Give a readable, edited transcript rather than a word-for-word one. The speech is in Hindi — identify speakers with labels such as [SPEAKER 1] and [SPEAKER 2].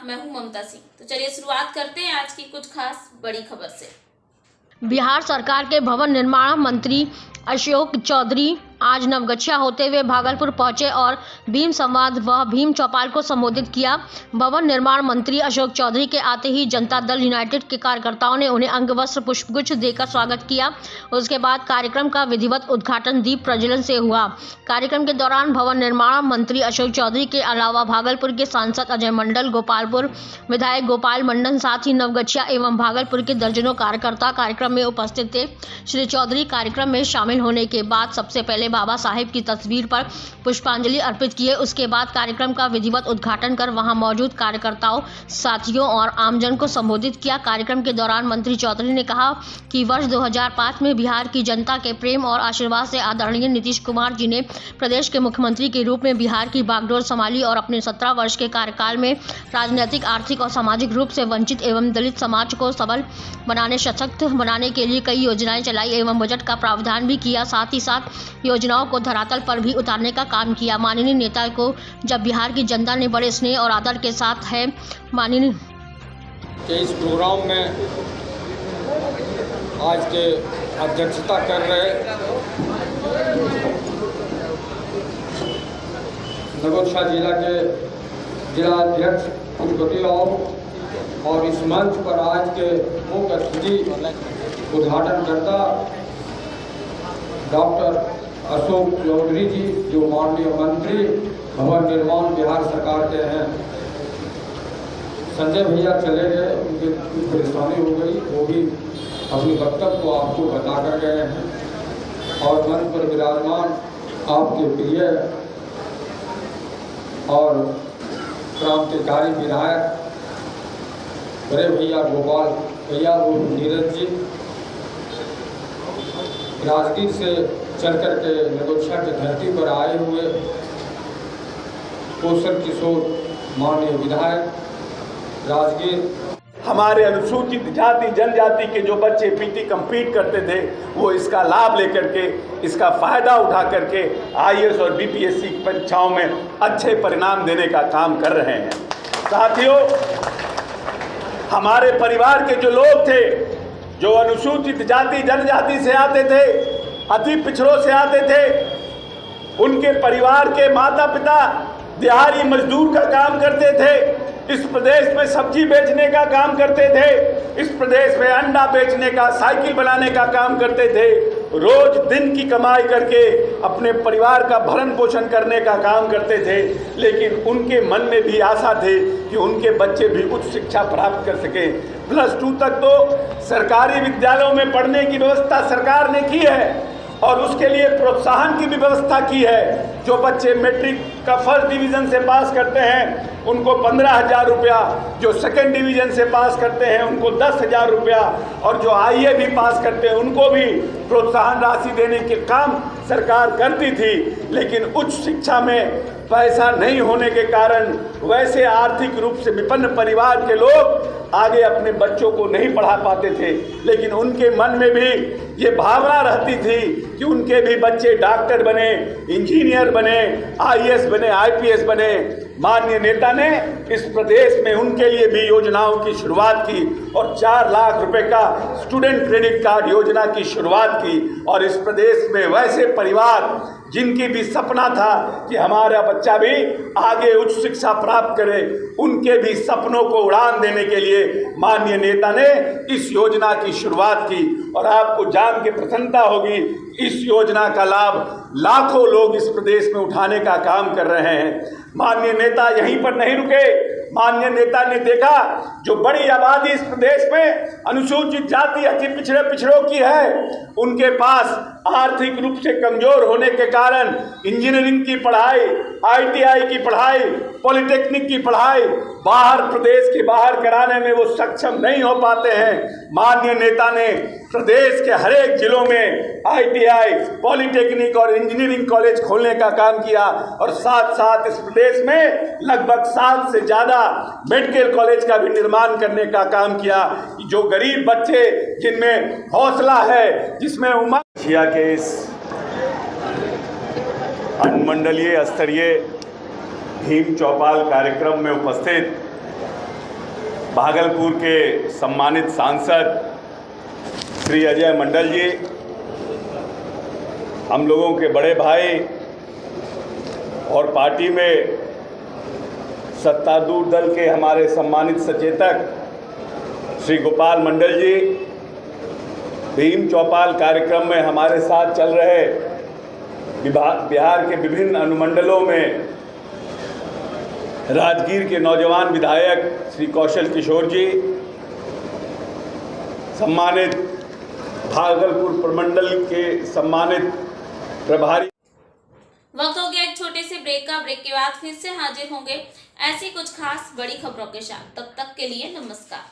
[SPEAKER 1] मैं हूं ममता सिंह। तो चलिए शुरुआत करते हैं आज की कुछ खास बड़ी खबर से।
[SPEAKER 2] बिहार सरकार के भवन निर्माण मंत्री अशोक चौधरी आज नवगछिया होते हुए भागलपुर पहुंचे और भीम संवाद व भीम चौपाल को संबोधित किया। भवन निर्माण मंत्री अशोक चौधरी के आते ही जनता दल यूनाइटेड के कार्यकर्ताओं ने उन्हें अंगवस्त्र पुष्पगुच्छ देकर स्वागत किया। उसके बाद कार्यक्रम का विधिवत उद्घाटन दीप प्रज्वलन से हुआ। कार्यक्रम के दौरान भवन निर्माण मंत्री अशोक चौधरी के अलावा भागलपुर के सांसद अजय मंडल, गोपालपुर विधायक गोपाल मंडल, साथ ही नवगछिया एवं भागलपुर के दर्जनों कार्यकर्ता कार्यक्रम में उपस्थित थे। श्री चौधरी कार्यक्रम में शामिल होने के बाद सबसे पहले बाबा साहेब की तस्वीर पर पुष्पांजलि अर्पित किए। उसके बाद कार्यक्रम का विधिवत उद्घाटन कर वहां मौजूद कार्यकर्ताओं, साथियों और आमजन को संबोधित किया। कार्यक्रम के दौरान मंत्री चौधरी ने कहा कि वर्ष 2005 में बिहार की जनता के प्रेम और आशीर्वाद से आदरणीय नीतीश कुमार जी ने प्रदेश के मुख्यमंत्री के रूप में बिहार की बागडोर संभाली और अपने 17 वर्ष के कार्यकाल में राजनीतिक, आर्थिक और सामाजिक रूप से वंचित एवं दलित समाज को सबल बनाने, सशक्त बनाने के लिए कई योजनाएं चलाई एवं बजट का प्रावधान भी किया। साथ ही साथ योजनाओं को धरातल पर भी उतारने का काम किया। माननीय नेता को जब बिहार की जनता ने बड़े स्नेह और आदर के साथ है माननीय
[SPEAKER 3] इस प्रोग्राम में आज के अध्यक्षता कर रहे नवगछिया जिला के जिलाध्यक्ष पुष्पति और इस मंच पर आज के मुख्य अतिथि उद्घाटनकर्ता डॉक्टर अशोक चौधरी जी, जो माननीय मंत्री भवन निर्माण बिहार सरकार के हैं। संजय भैया चले गए, उनकी कुछ परेशानी हो गई, वो भी अपने वक्तव्य को आपको बता कर गए हैं। और मंच पर विराजमान आपके प्रिय और क्रांतिकारी विधायक बड़े भैया गोपाल भैया, वो नीरज जी राजगीर से चल कर के नवगछिया की धरती पर आए हुए कौशल किशोर माननीय विधायक राजगीर।
[SPEAKER 4] हमारे अनुसूचित जाति जनजाति के जो बच्चे पीटी कम्पीट करते थे, वो इसका लाभ लेकर के, इसका फायदा उठा करके आईएएस और बीपीएससी की परीक्षाओं में अच्छे परिणाम देने का काम कर रहे हैं। साथियों, हमारे परिवार के जो लोग थे, जो अनुसूचित जाति जनजाति से आते थे, अति पिछड़ों से आते थे, उनके परिवार के माता पिता दिहाड़ी मजदूर का काम करते थे, इस प्रदेश में सब्जी बेचने का काम करते थे, इस प्रदेश में अंडा बेचने का, साइकिल बनाने का काम करते थे, रोज दिन की कमाई करके अपने परिवार का भरण पोषण करने का काम करते थे। लेकिन उनके मन में भी आशा थे कि उनके बच्चे भी उच्च शिक्षा प्राप्त कर सकें। +2 तक तो सरकारी विद्यालयों में पढ़ने की व्यवस्था सरकार ने की है और उसके लिए प्रोत्साहन की भी व्यवस्था की है। जो बच्चे मैट्रिक का फर्स्ट डिवीज़न से पास करते हैं उनको 15,000 रुपया, जो सेकंड डिवीज़न से पास करते हैं उनको 10,000 रुपया, और जो आईए भी पास करते हैं उनको भी प्रोत्साहन राशि देने के काम सरकार करती थी। लेकिन उच्च शिक्षा में पैसा नहीं होने के कारण वैसे आर्थिक रूप से विपन्न परिवार के लोग आगे अपने बच्चों को नहीं पढ़ा पाते थे। लेकिन उनके मन में भी ये भावना रहती थी कि उनके भी बच्चे डॉक्टर बने, इंजीनियर बने, आईएएस बने, आईपीएस बने। माननीय नेता ने इस प्रदेश में उनके लिए भी योजनाओं की शुरुआत की और 4 लाख रुपए का स्टूडेंट क्रेडिट कार्ड योजना की शुरुआत की। और इस प्रदेश में वैसे परिवार जिनकी भी सपना था कि हमारा बच्चा भी आगे उच्च शिक्षा प्राप्त करे, उनके भी सपनों को उड़ान देने के लिए माननीय नेता ने इस योजना की शुरुआत की। और आपको जान के प्रसन्नता होगी, इस योजना का लाभ लाखों लोग इस प्रदेश में उठाने का काम कर रहे हैं। माननीय नेता यहीं पर नहीं रुके। माननीय नेता ने देखा जो बड़ी आबादी इस प्रदेश में अनुसूचित जाति, अति पिछड़ों की है, उनके पास आर्थिक रूप से कमजोर होने के कारण इंजीनियरिंग की पढ़ाई, आईटीआई की पढ़ाई, पॉलिटेक्निक की पढ़ाई बाहर, प्रदेश के बाहर कराने में वो सक्षम नहीं हो पाते हैं। माननीय नेता ने प्रदेश के हर एक जिलों में आईटीआई, पॉलिटेक्निक और इंजीनियरिंग कॉलेज खोलने का काम किया और साथ साथ इस प्रदेश में लगभग 7 से ज़्यादा मेडिकल कॉलेज का भी निर्माण करने का काम किया। जो गरीब बच्चे जिनमें हौसला है, जिसमें उमंग, के इस अनुमंडलीय स्तरीय भीम चौपाल कार्यक्रम में उपस्थित भागलपुर के सम्मानित सांसद श्री अजय मंडल जी, हम लोगों के बड़े भाई और पार्टी में सत्तारूढ़ दल के हमारे सम्मानित सचेतक श्री गोपाल मंडल जी, भीम चौपाल कार्यक्रम में हमारे साथ चल रहे बिहार के विभिन्न अनुमंडलों में राजगीर के नौजवान विधायक श्री कौशल किशोर जी, सम्मानित भागलपुर प्रमंडल के सम्मानित प्रभारी।
[SPEAKER 1] वक्त हो गया एक छोटे से ब्रेक का। ब्रेक के बाद फिर से हाजिर होंगे ऐसी कुछ खास बड़ी खबरों के साथ। तब तक के लिए नमस्कार।